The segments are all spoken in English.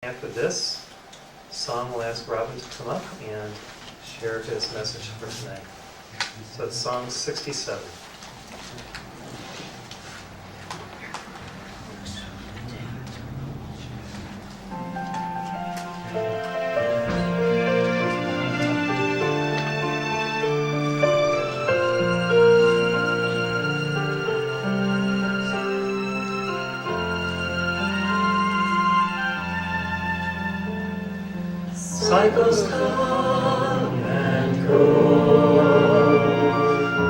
After this song, we'll ask Robin to come up and share his message for tonight. So it's song 67. Cycles come and go,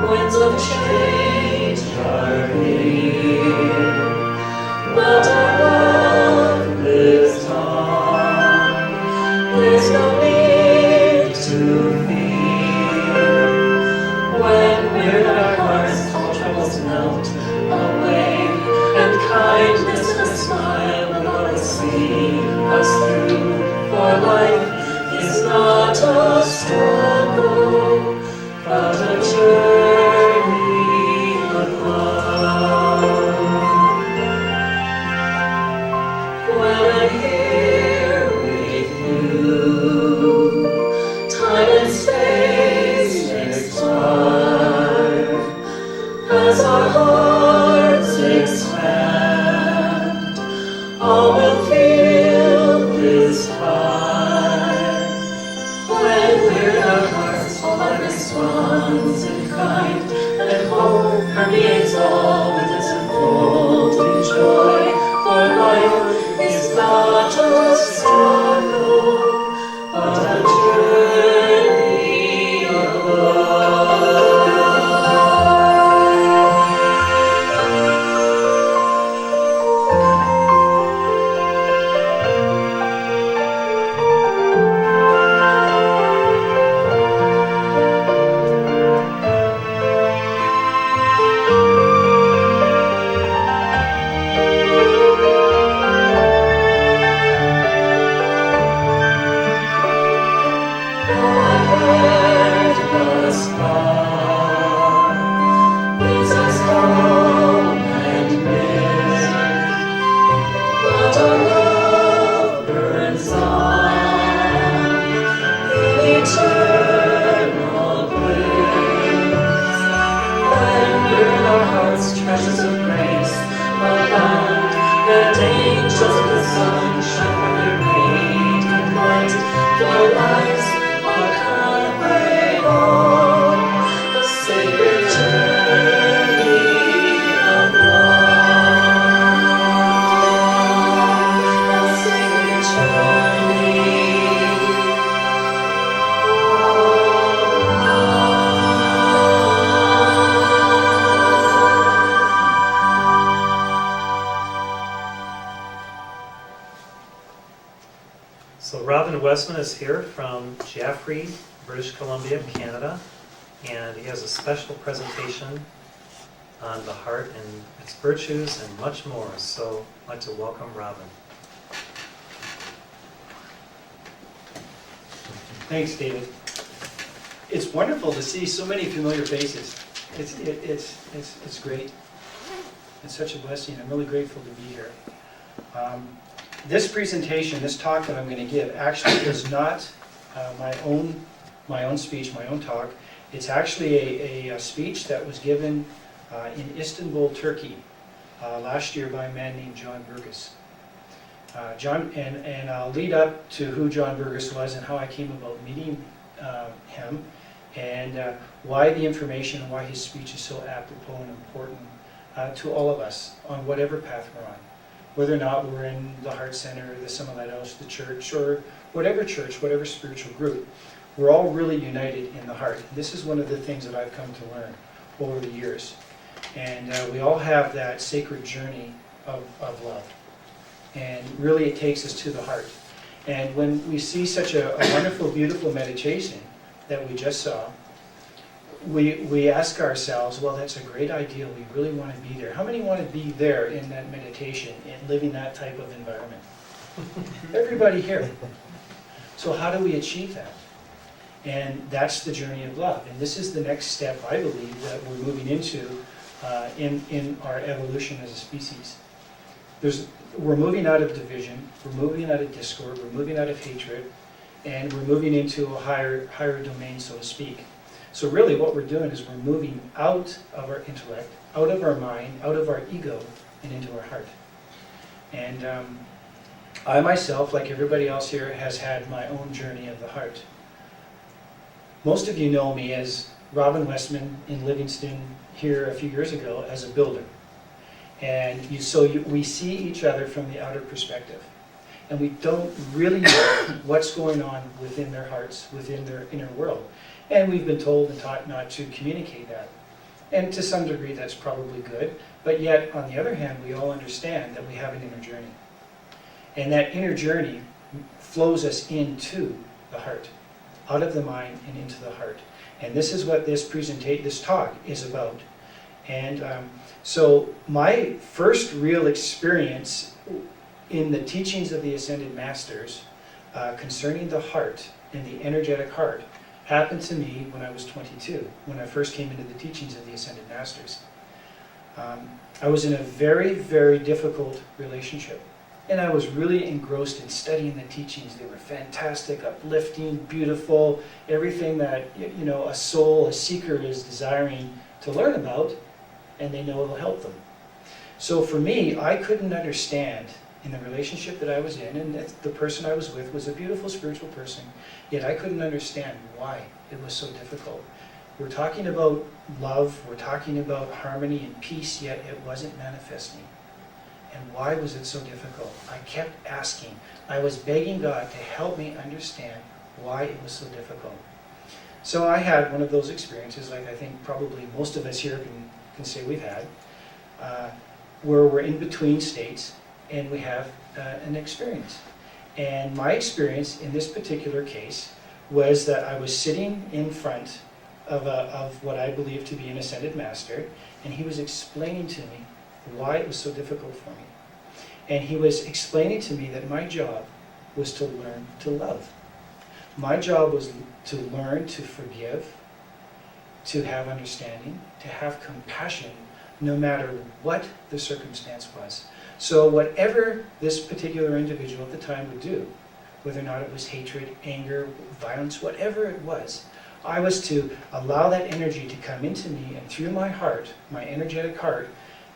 winds of change are here, but our love lives on. There's no need to fear when we're our hearts, all troubles melt away, and kindness and a smile will always see us through. For life is not a struggle, but a journey of love. When I'm here with you, time and space expire, as our hearts expand, all will feel this time. When we're in our hearts, all life responds in kind, and hope permeates all with its unfolding joy. For life is not a struggle, but a journey of love. Treasures of grace abound, and angels of the sun shine from their radiant light. For lives are conveyed on a sacred journey of love, a sacred journey So Robin Wesman is here from Jaffrey, British Columbia, Canada, and he has a special presentation on the heart and its virtues and much more. So I'd like to welcome Robin. Thanks, David. It's wonderful to see so many familiar faces. It's great. It's such a blessing. I'm really grateful to be here. This presentation, this talk that I'm going to give, actually is not my own speech, my own talk. It's actually a speech that was given in Istanbul, Turkey, last year by a man named John Berges. And I'll lead up to who John Berges was and how I came about meeting him, and why the information and why his speech is so apropos and important to all of us on whatever path we're on. Whether or not we're in the Heart Center, the Summit Lighthouse, the church, or whatever spiritual group, we're all really united in the heart. This is one of the things that I've come to learn over the years. And we all have that sacred journey of love. And really it takes us to the heart. And when we see such a wonderful, beautiful meditation that we just saw, we ask ourselves, well, that's a great idea. We really want to be there. How many want to be there in that meditation and living that type of environment? Everybody here. So how do we achieve that? And that's the journey of love. And this is the next step, I believe, that we're moving into in our evolution as a species. we're moving out of division, we're moving out of discord, we're moving out of hatred, and we're moving into a higher domain, so to speak. So really what we're doing is we're moving out of our intellect, out of our mind, out of our ego, and into our heart. And I myself, like everybody else here, has had my own journey of the heart. Most of you know me as Robin Wesman in Livingston here a few years ago as a builder. And we see each other from the outer perspective. And we don't really know what's going on within their hearts, within their inner world. And we've been told and taught not to communicate that. And to some degree that's probably good, but yet on the other hand we all understand that we have an inner journey. And that inner journey flows us into the heart, out of the mind and into the heart. And this is what this talk is about. And so my first real experience in the teachings of the Ascended Masters concerning the heart and the energetic heart happened to me when I was 22, when I first came into the teachings of the Ascended Masters. I was in a very, very difficult relationship. And I was really engrossed in studying the teachings. They were fantastic, uplifting, beautiful, everything that a soul, a seeker is desiring to learn about, and they know it'll help them. So for me, I couldn't understand in the relationship that I was in, and the person I was with was a beautiful spiritual person, yet I couldn't understand why it was so difficult. We're talking about love, we're talking about harmony and peace, yet it wasn't manifesting. And why was it so difficult? I kept asking. I was begging God to help me understand why it was so difficult. So I had one of those experiences, like I think probably most of us here can say we've had, where we're in between states and we have an experience. And my experience in this particular case was that I was sitting in front of what I believe to be an Ascended Master, and he was explaining to me why it was so difficult for me. And he was explaining to me that my job was to learn to love. My job was to learn to forgive, to have understanding, to have compassion, no matter what the circumstance was. So whatever this particular individual at the time would do, whether or not it was hatred, anger, violence, whatever it was, I was to allow that energy to come into me and through my heart, my energetic heart,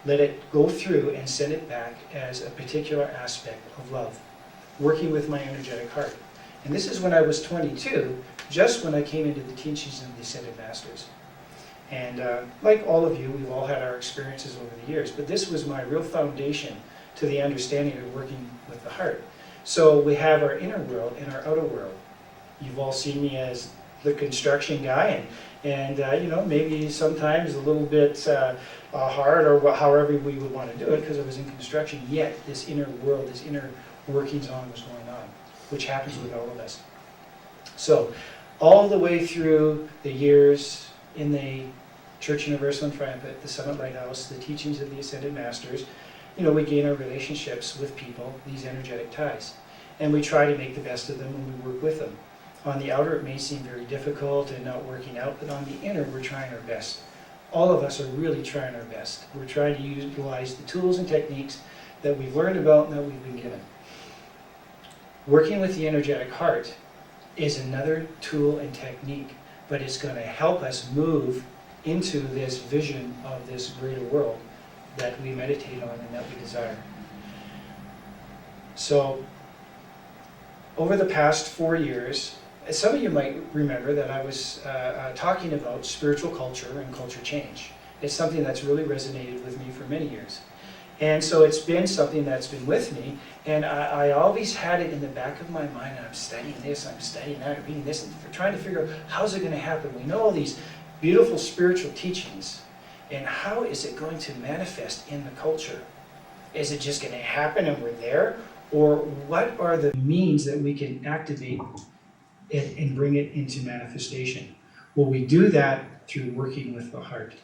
let it go through and send it back as a particular aspect of love, working with my energetic heart. And this is when I was 22, just when I came into the teachings of the Ascended Masters. And like all of you, we've all had our experiences over the years, but this was my real foundation to the understanding of working with the heart. So we have our inner world and our outer world. You've all seen me as the construction guy, and maybe sometimes a little bit hard, or however we would want to do it, because I was in construction, yet this inner world, this inner workings on was going on, which happens with all of us. So all the way through the years in the Church Universal and Triumphant, the Summit Lighthouse, the teachings of the Ascended Masters, we gain our relationships with people, these energetic ties. And we try to make the best of them when we work with them. On the outer, it may seem very difficult and not working out, but on the inner, we're trying our best. All of us are really trying our best. We're trying to utilize the tools and techniques that we've learned about and that we've been given. Working with the energetic heart is another tool and technique, but it's going to help us move into this vision of this greater world that we meditate on and that we desire. So, over the past 4 years, some of you might remember that I was talking about spiritual culture and culture change. It's something that's really resonated with me for many years. And so it's been something that's been with me, and I always had it in the back of my mind, and I'm studying this, I'm studying that, I'm reading this, and trying to figure out how's it going to happen. We know all these beautiful spiritual teachings, and how is it going to manifest in the culture? Is it just going to happen and we're there? Or what are the means that we can activate it and bring it into manifestation? Well, we do that through working with the heart.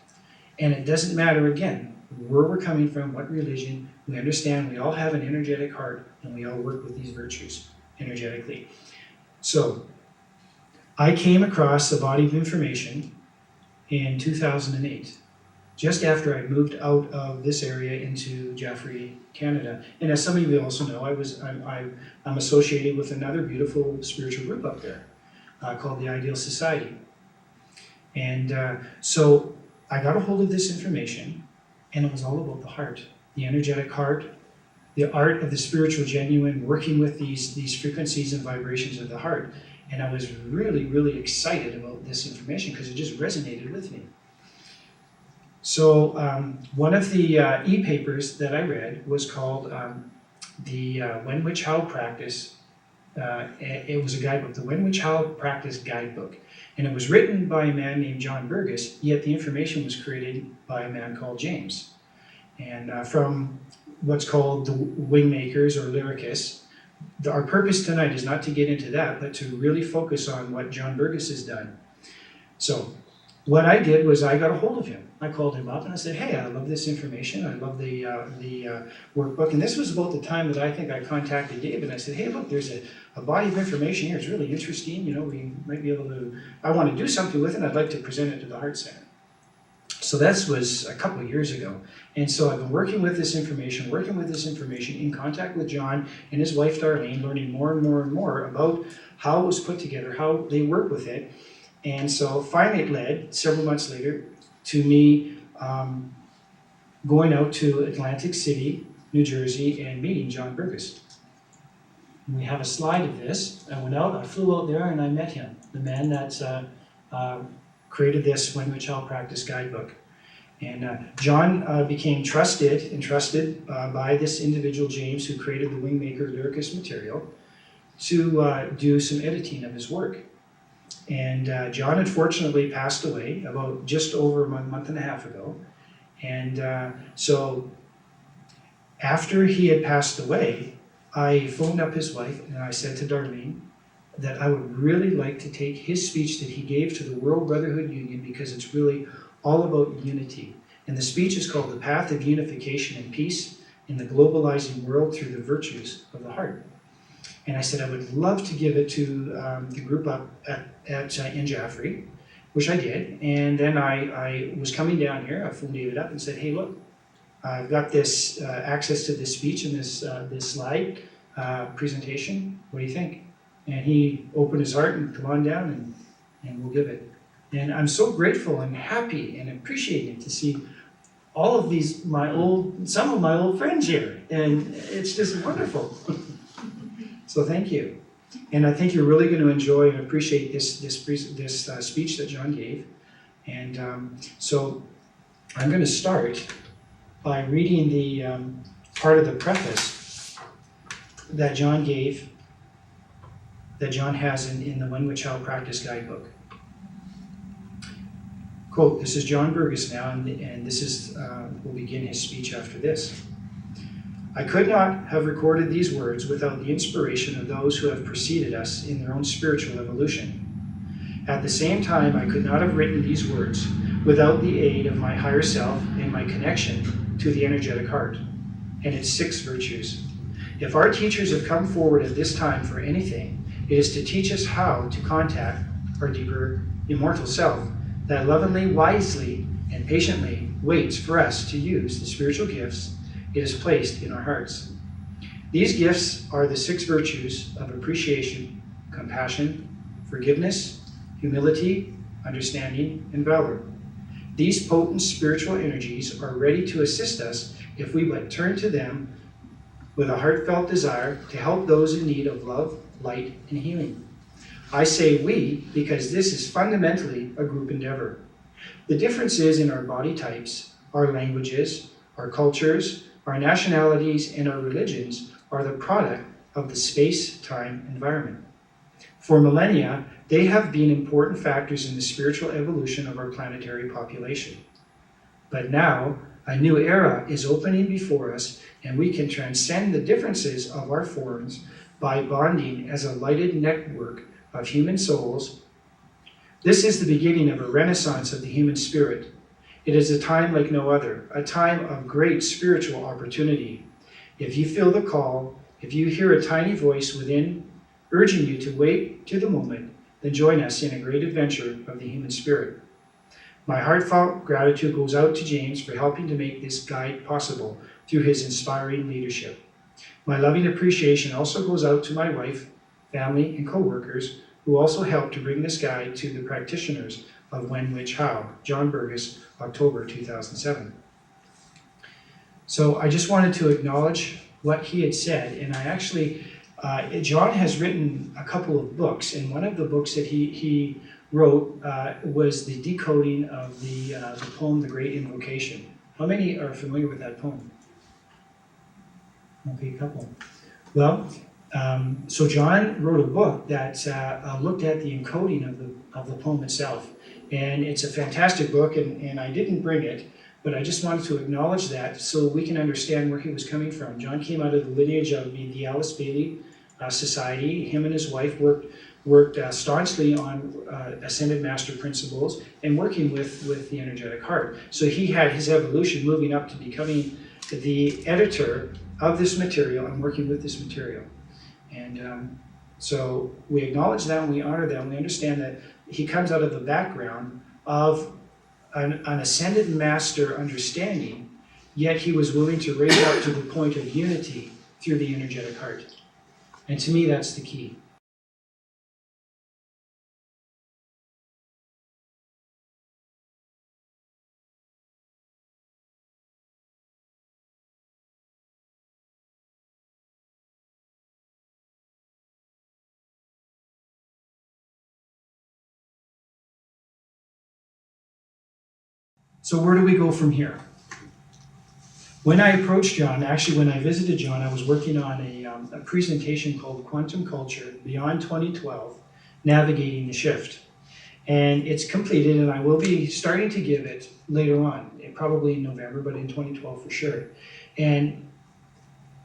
And it doesn't matter, again, where we're coming from, what religion. We understand we all have an energetic heart, and we all work with these virtues energetically. So, I came across a body of information in 2008. just after I moved out of this area into Jaffrey, Canada. And as some of you also know, I'm associated with another beautiful spiritual group up there called the Ideal Society. And so I got a hold of this information, and it was all about the heart, the energetic heart, the art of the spiritual genuine, working with these frequencies and vibrations of the heart. And I was really, really excited about this information because it just resonated with me. So one of the e-papers that I read was called the When, Which, How Practice. It was a guidebook, the When, Which, How Practice Guidebook. And it was written by a man named John Berges, yet the information was created by a man called James. And from what's called the Wingmakers or Lyricists, our purpose tonight is not to get into that, but to really focus on what John Berges has done. So what I did was I got a hold of him. I called him up and I said, hey, I love this information. I love the workbook. And this was about the time that I think I contacted Dave and I said, hey, look, there's a body of information here. It's really interesting. You know, we might be able to, I want to do something with it. I'd like to present it to the Heart Center. So this was a couple of years ago. And so I've been working with this information, in contact with John and his wife, Darlene, learning more and more and more about how it was put together, how they work with it. And so finally it led, several months later, to me going out to Atlantic City, New Jersey, and meeting John Berges. And we have a slide of this. I went out, I flew out there, and I met him, the man that created this When, Which, How Practice Guidebook. And John became entrusted by this individual, James, who created the Wingmaker Lyricist material, to do some editing of his work. And John unfortunately passed away about just over a month and a half ago. And so after he had passed away, I phoned up his wife and I said to Darlene that I would really like to take his speech that he gave to the World Brotherhood Union, because it's really all about unity. And the speech is called The Path of Unification and Peace in the Globalizing World Through the Virtues of the Heart. And I said I would love to give it to the group up in Jaffrey, which I did. And then I was coming down here. I phoned David up and said, hey, look, I've got this access to this speech and this slide presentation. What do you think? And he opened his heart and come on down and we'll give it. And I'm so grateful and happy and appreciating to see all of these, some of my old friends here. And it's just wonderful. So thank you. And I think you're really going to enjoy and appreciate this speech that John gave. And so I'm going to start by reading the part of the preface that John gave, that John has in the When, Which, How Practice Guidebook. Quote, this is John Berges now, and this is, will begin his speech after this. I could not have recorded these words without the inspiration of those who have preceded us in their own spiritual evolution. At the same time, I could not have written these words without the aid of my higher self and my connection to the energetic heart and its 6 virtues. If our teachers have come forward at this time for anything, it is to teach us how to contact our deeper immortal self that lovingly, wisely, and patiently waits for us to use the spiritual gifts it has placed in our hearts. These gifts are the 6 virtues of appreciation, compassion, forgiveness, humility, understanding, and valor. These potent spiritual energies are ready to assist us if we but turn to them with a heartfelt desire to help those in need of love, light, and healing. I say we because this is fundamentally a group endeavor. The differences in our body types, our languages, our cultures, our nationalities, and our religions are the product of the space-time environment. For millennia, they have been important factors in the spiritual evolution of our planetary population. But now, a new era is opening before us, and we can transcend the differences of our forms by bonding as a lighted network of human souls. This is the beginning of a renaissance of the human spirit. It is a time like no other, a time of great spiritual opportunity. If you feel the call, if you hear a tiny voice within urging you to wait to the moment, then join us in a great adventure of the human spirit. My heartfelt gratitude goes out to James for helping to make this guide possible through his inspiring leadership. My loving appreciation also goes out to my wife, family, and co-workers who also helped to bring this guide to the practitioners of When, Which, How, John Berges, October 2007. So I just wanted to acknowledge what he had said, and I actually, John has written a couple of books, and one of the books that he wrote was the decoding of the poem, The Great Invocation. How many are familiar with that poem? Okay, a couple. Well, so John wrote a book that looked at the encoding of the poem itself, and it's a fantastic book, and I didn't bring it, but I just wanted to acknowledge that so we can understand where he was coming from. John came out of the lineage of the Alice Bailey Society. Him and his wife worked staunchly on Ascended Master principles and working with the energetic heart. So he had his evolution moving up to becoming the editor of this material and working with this material. And so we acknowledge them, we honor them, we understand that he comes out of the background of an Ascended Master understanding, yet he was willing to raise up to the point of unity through the energetic heart. And to me, that's the key. So where do we go from here? When I approached John, actually when I visited John, I was working on a presentation called Quantum Culture Beyond 2012, Navigating the Shift. And it's completed, and I will be starting to give it later on, probably in November, but in 2012 for sure. And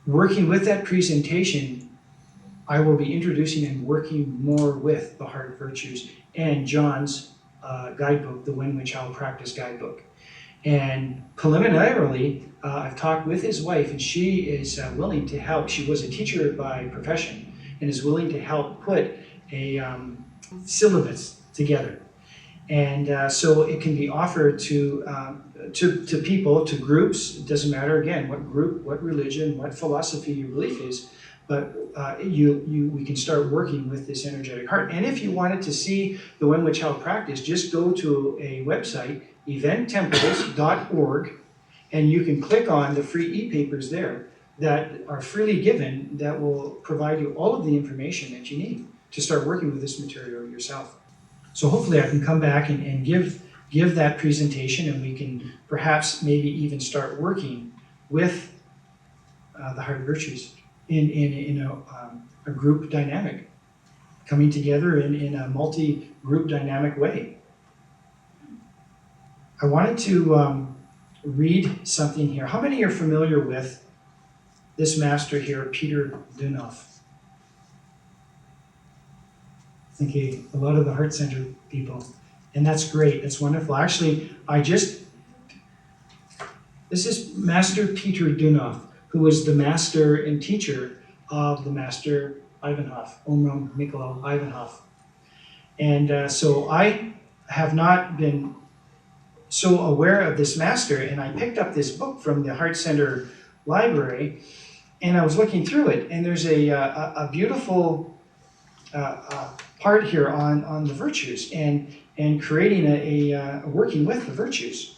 working with that presentation, I will be introducing and working more with the Heart Virtues and John's guidebook, the When, Which, How Practice Guidebook. And preliminarily, I've talked with his wife, and she is willing to help. She was a teacher by profession and is willing to help put a syllabus together. And so it can be offered to people, to groups. It doesn't matter, again, what group, what religion, what philosophy your belief is, but we can start working with this energetic heart. And if you wanted to see the When, Which, How practice, just go to a website, eventtemples.org, and you can click on the free e-papers there that are freely given that will provide you all of the information that you need to start working with this material yourself. So hopefully I can come back and give that presentation, and we can perhaps maybe even start working with the Heart Virtues in a group dynamic, coming together in a multi-group dynamic way. I wanted to read something here. How many are familiar with this master here, Peter Dunoff? I think a lot of the Heart Center people. And that's great, that's wonderful. Actually, this is Master Peter Dunoff, who was the master and teacher of the Master Ivanhoff, Omram Mikhail Ivanhoff. And so I have not been so aware of this master, and I picked up this book from the Heart Center library, and I was looking through it, and there's a beautiful part here on the virtues and creating a working with the virtues,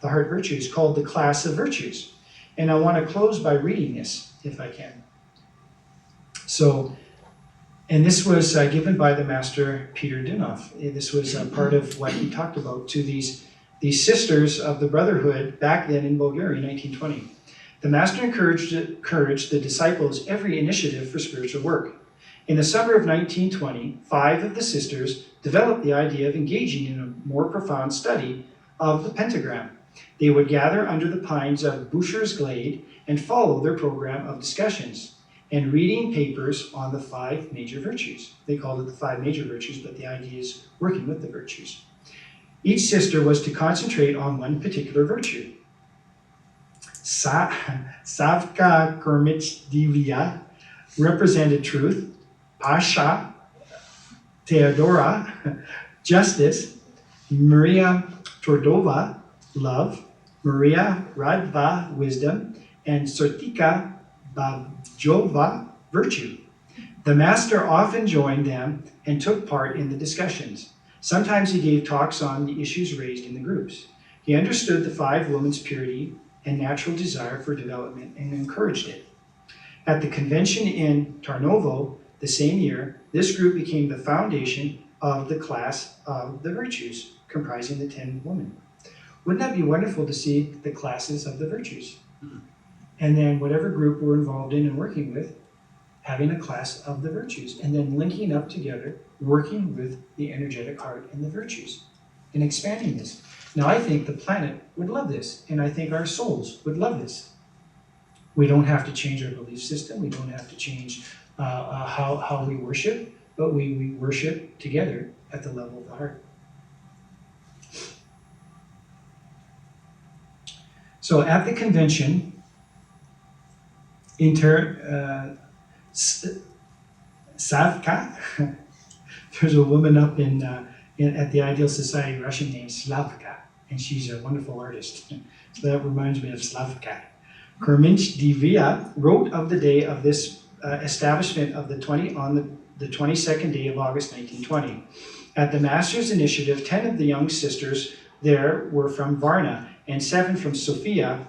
the Heart Virtues, called the Class of Virtues. And I want to close by reading this, if I can. So, and this was given by the Master Peter Dunoff. This was part of what he talked about to these sisters of the Brotherhood back then in Bulgaria in 1920. The Master encouraged the disciples every initiative for spiritual work. In the summer of 1920, 5 of the sisters developed the idea of engaging in a more profound study of the pentagram. They would gather under the pines of Boucher's Glade and follow their program of discussions and reading papers on the 5 major virtues. They called it the 5 major virtues, but the idea is working with the virtues. Each sister was to concentrate on one particular virtue. Savka Kormich Divya represented truth, Pasha, Theodora, justice, Maria Tordova, love, Maria Radva, wisdom, and Sortika Bavjova, virtue. The master often joined them and took part in the discussions. Sometimes he gave talks on the issues raised in the groups. He understood the five women's purity and natural desire for development and encouraged it. At the convention in Tarnovo the same year, this group became the foundation of the class of the virtues, comprising the 10 women. Wouldn't that be wonderful to see the classes of the virtues? And then whatever group we're involved in and working with, having a class of the virtues, and then linking up together, working with the energetic heart and the virtues, and expanding this. Now I think the planet would love this, and I think our souls would love this. We don't have to change our belief system, we don't have to change how we worship, but we worship together at the level of the heart. So at the convention, Savka, there's a woman up at the Ideal Society Russian named Slavka, and she's a wonderful artist. So that reminds me of Slavka. Kerminch Divya wrote of the day of this establishment of the 22nd day of August 1920. At the Master's initiative, 10 of the young sisters there were from Varna, and 7 from Sofia,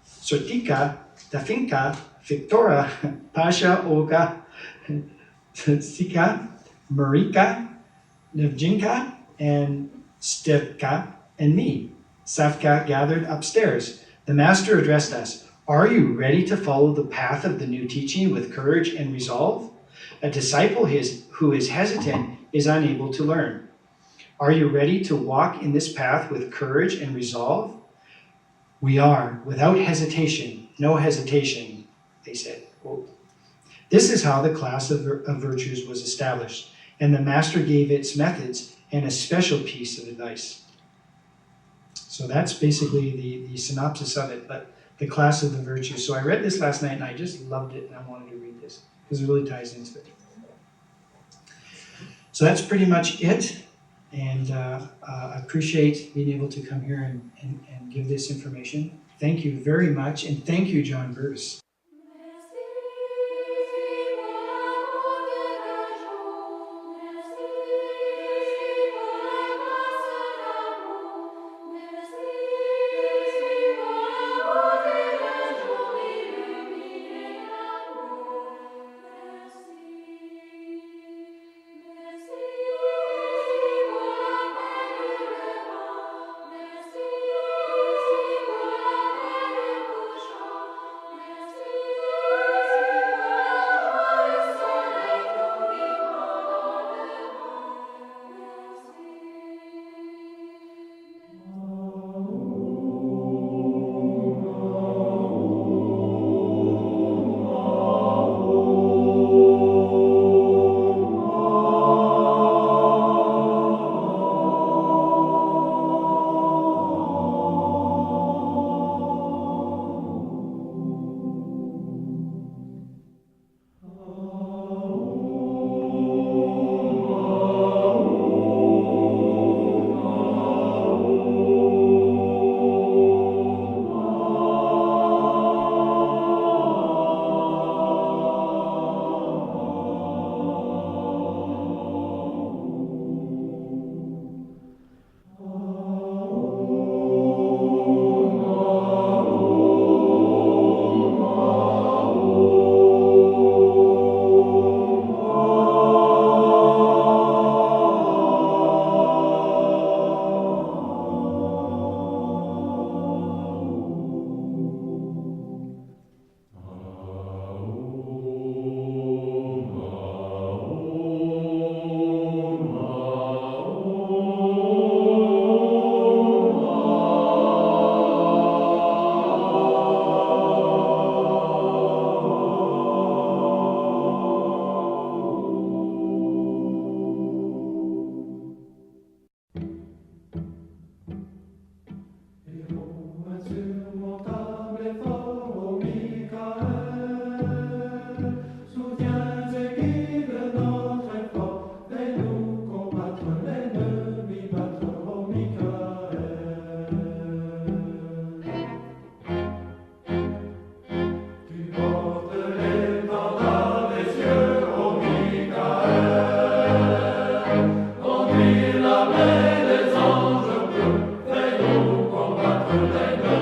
Sortika, Dafinka, Victoria, Pasha, Olga, Sika, Marika, Nevjinka, and Stevka, and me. Savka gathered upstairs. The Master addressed us. Are you ready to follow the path of the new teaching with courage and resolve? A disciple who is hesitant is unable to learn. Are you ready to walk in this path with courage and resolve? We are, without hesitation, no hesitation, they said. Quote. This is how the class of virtues was established, and the Master gave its methods and a special piece of advice. So that's basically the synopsis of it, but the class of the virtues. So I read this last night and I just loved it, and I wanted to read this because it really ties into it. So that's pretty much it, and I appreciate being able to come here and give this information. Thank you very much, and thank you, John Berges. Michael.